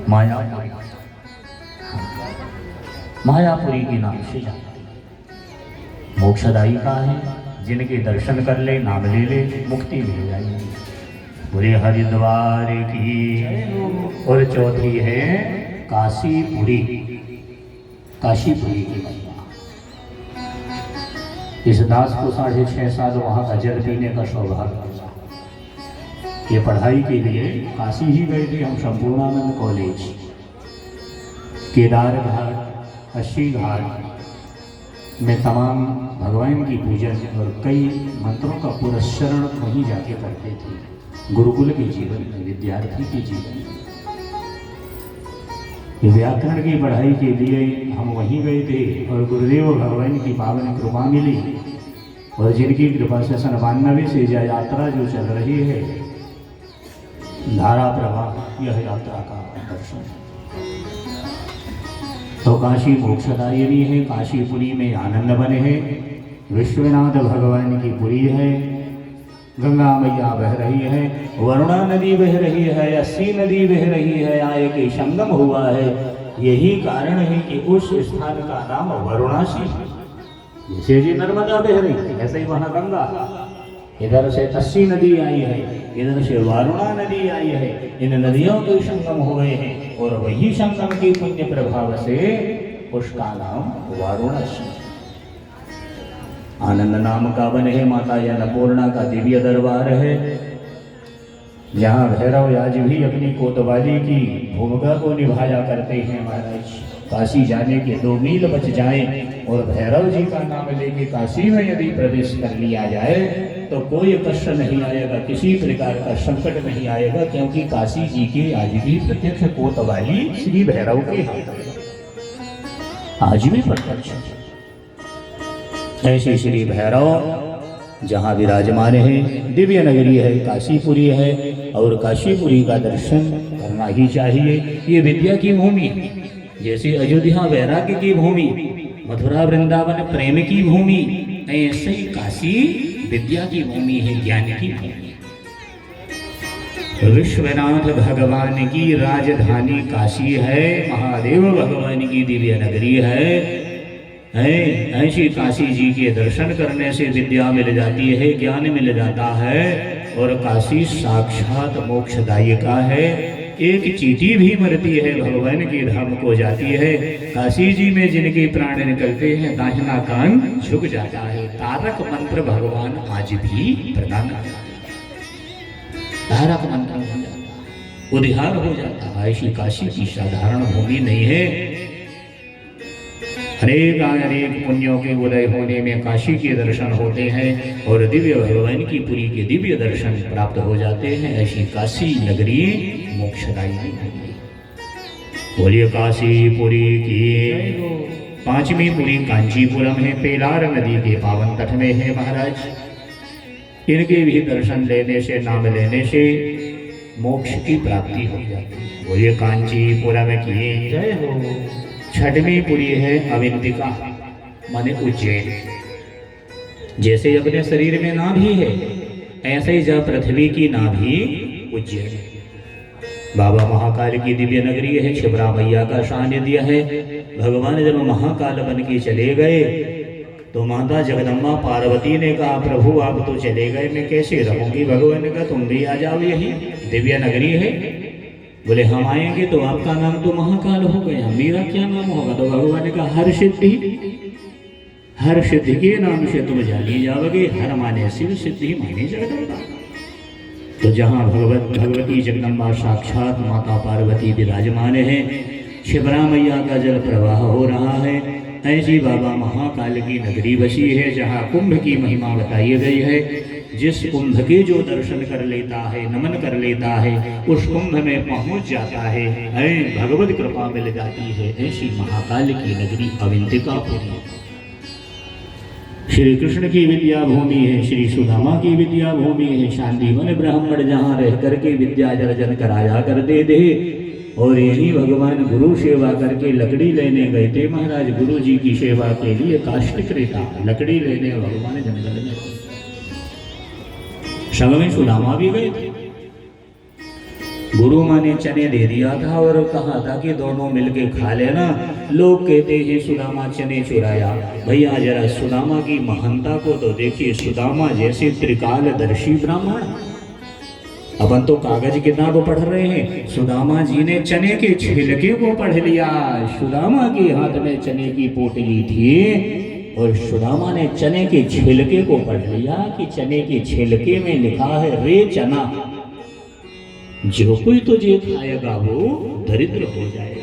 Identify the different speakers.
Speaker 1: मायापुरी, मायापुरी के नाम से जानते हैं। मोक्षदायी का है, जिनके दर्शन कर ले, नाम ले ले, मुक्ति मिल जाएगी। बोले हरिद्वार की। और चौथी है काशीपुरी, काशीपुरी की महिमा। इस दास को 6.5 साल वहाँ का जल पीने का सौभाग्य मिला। ये पढ़ाई के लिए काशी ही गए थे हम, संपूर्णानंद कॉलेज, केदार घाट, अस्सी घाट में तमाम भगवान की पूजन और कई मंत्रों का पुरस्चरण वहीं जाके करते थे। गुरुकुल के जीवन में, विद्यार्थी के जीवन में व्याकरण की पढ़ाई के लिए हम वहीं गए थे और गुरुदेव भगवान की पावन कृपा मिली। और जिनकी कृपा से 99 से यात्रा जो चल रही है, धारा प्रवाह, यह यात्रा का दर्शन है। तो काशी मोक्षदायिनी है, काशीपुरी में आनंद बने है, विश्वनाथ भगवान की पुरी है, गंगा मैया बह रही है, वरुणा नदी बह रही है, अस्सी नदी बह रही है, आय के संगम हुआ है। यही कारण है कि उस स्थान का नाम वरुणासी है। जैसे जी नर्मदा बह रही है, ऐसे ही वहाँ गंगा, इधर से अस्सी नदी आई है, इधर से वरुणा नदी आई है। इन नदियों के संगम हुए हैं और वही संगम के पुण्य प्रभाव से उसका नाम वाराणसी। आनंद नाम का वन है, माता अन्नपूर्णा का दिव्य दरबार है, जहाँ भैरव आज भी अपनी कोतवाली की भूमिका को निभाया करते हैं। महाराज काशी जाने के 2 मील बच जाएं और भैरव जी का नाम लेके काशी में यदि प्रवेश कर लिया जाए तो कोई कष्ट नहीं आएगा, किसी प्रकार का संकट नहीं आएगा, क्योंकि काशी जी के आज भी प्रत्यक्ष कोतवाली श्री भैरव के हाथ में, आज भी प्रत्यक्ष। ऐसे श्री भैरव जहाँ विराजमान है, दिव्य नगरी है, काशीपुरी है, और काशीपुरी का दर्शन करना ही चाहिए। ये विद्या की भूमि है, जैसे अयोध्या वैराग्य की भूमि, मथुरा वृंदावन प्रेम की भूमि, ऐसे ही काशी विद्या की भूमि है, ज्ञान की भूमि। विश्वनाथ भगवान की राजधानी काशी है, महादेव भगवान की दिव्य नगरी है। ऐसी काशी जी के दर्शन करने से विद्या मिल जाती है, ज्ञान मिल जाता है, और काशी साक्षात मोक्षदायिका है। एक चींटी भी मरती है, भगवान के धाम को जाती है। काशी जी में जिनके प्राण निकलते हैं, दाहिना कान झुक जाता है। तारक मंत्र भगवान आज भी प्रदान करता है, तारक मंत्र हो जाता है, उद्धार हो जाता है। ऐसी काशी की साधारण भूमि नहीं है। अनेक पुण्यों के उदय होने में काशी के दर्शन होते हैं और दिव्य भगवान की पुरी के दिव्य दर्शन प्राप्त हो जाते हैं। ऐसी काशी नगरी मोक्षदायिनी नगरी। बोलिए काशीपुरी की। 5वीं पुरी कांचीपुरम है, पेलार नदी के पावन तट में है। महाराज इनके भी दर्शन लेने से, नाम लेने से मोक्ष की प्राप्ति हो जाती है। बोलिए कांचीपुरम की जय हो। 6वीं पुरी है अविंतिका, माने उज्जैन। जैसे अपने शरीर में नाभि है, ऐसे ही जब पृथ्वी की नाभि उज्जैन। बाबा महाकाल की दिव्य नगरी है, शिवरा मैया का सानिध्य है। भगवान जब महाकाल बन के चले गए तो माता जगदम्बा पार्वती ने कहा, प्रभु आप तो चले गए, मैं कैसे रहूंगी? भगवान का तुम भी आ जाओ, यही दिव्य नगरी है। बोले हम आएंगे तो आपका नाम तो महाकाल हो गया, मेरा क्या नाम होगा? तो भगवान का हर सिद्धि, हर सिद्धि के नाम से तुम जाने जाओगे। हर माने शिव, सिद्धि माने जगदम्बा। तो जहाँ भगवती जगदम्बा साक्षात माता पार्वती विराजमान है, शिवरा मैया का जल प्रवाह हो रहा है, ऐसी बाबा महाकाल की नगरी बसी है, जहाँ कुंभ की महिमा बताई गई है। जिस कुंभ के जो दर्शन कर लेता है, नमन कर लेता है, उस कुंभ में पहुंच जाता है, भगवत कृपा मिल जाती है। ऐसी महाकाल की नगरी अविंतिकापुरी श्री कृष्ण की विद्या भूमि है, श्री सुदामा की विद्या भूमि है। शांतिवन ब्राह्मण जहाँ रह करके विद्या अर्जन कराया करते थे, और यही भगवान गुरु सेवा करके लकड़ी लेने गए थे। महाराज गुरु जी की सेवा के लिए काष्टिक रेता लकड़ी लेने भगवान जंगल में, संग में सुदामा भी गए थे। गुरु माँ ने चने दे दिया था और कहा था कि दोनों मिलके खा लेना। लोग कहते हैं सुदामा चने चुराया। भैया जरा सुदामा की महानता को तो देखिए, सुदामा जैसे त्रिकालदर्शी ब्राह्मण। अपन तो कागज किताब पढ़ रहे हैं, सुदामा जी ने चने के छिलके को पढ़ लिया। सुदामा के हाथ में चने की पोटली थी और सुदामा ने चने के छिलके को पढ़ लिया कि चने के छिलके में लिखा है रे चना, जो कोई तुझे खाएगा वो दरिद्र हो जाएगा।